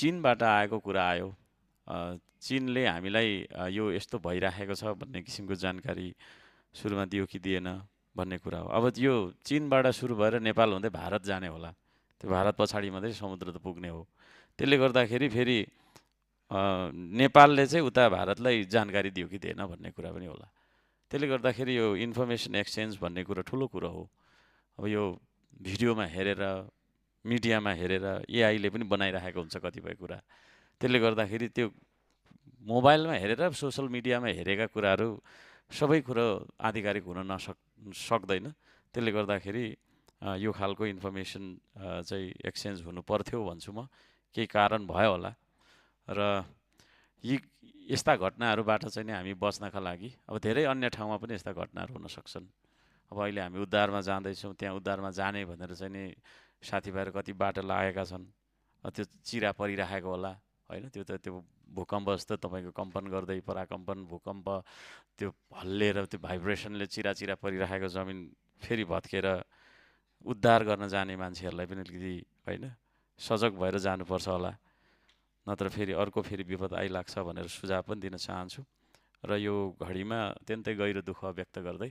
चीनबाट आएको कुरा आयो। चीनले हामीलाई यो यस्तो भइराखेको छ भन्ने किसिमको जानकारी सुरुमा दियो कि दिएन भन्ने कुरा हो। अब यो चीनबाट सुरु भएर नेपाल हुँदै भारत जाने होला, त्यो भारत पछाडि मात्रै समुद्र त पुग्ने हो। त्यसले गर्दाखेरि फेरि नेपालले चाहिँ उता भारतलाई जानकारी दियो कि दिएन भन्ने कुरा पनि होला। त्यसले गर्दाखेरि यो इन्फर्मेसन एक्सचेन्ज भन्ने कुरो ठुलो कुरो हो। अब यो भिडियोमा हेरेर, मिडियामा हेरेर एआईले पनि बनाइराखेको हुन्छ कतिपय कुरा। त्यसले गर्दाखेरि त्यो मोबाइलमा हेरेर सोसल मिडियामा हेरेका कुराहरू सबै कुरो आधिकारिक हुन सक्दैन। त्यसले गर्दाखेरि यो खालको इन्फर्मेसन चाहिँ एक्सचेन्ज हुनु पर्थ्यो भन्छु म। केही कारण भयो होला र यस्ता घटनाहरूबाट चाहिँ नि हामी बच्नका लागि अब धेरै अन्य ठाउँमा पनि यस्ता घटनाहरू हुन सक्छन्। अब अहिले हामी उद्धारमा जाँदैछौँ, त्यहाँ उद्धारमा जाने भनेर चाहिँ नि साथीभाइहरू कति बाटो लागेका छन्, त्यो चिरा परिराखेको होला होइन। त्यो भूकम्प जस्तो तपाईँको कम्पन गर्दै, पराकम्पन भूकम्प त्यो हल्लिएर त्यो भाइब्रेसनले चिरा परिराखेको जमिन फेरि भत्केर उद्धार गर्न जाने मान्छेहरूलाई पनि अलिकति होइन सजग भएर जानुपर्छ होला, नत्र फेरि अर्को फेरि विपद आइलाग्छ भनेर सुझाव पनि दिन चाहन्छु। र यो घडीमा अत्यन्तै गहिरो दुःख व्यक्त गर्दै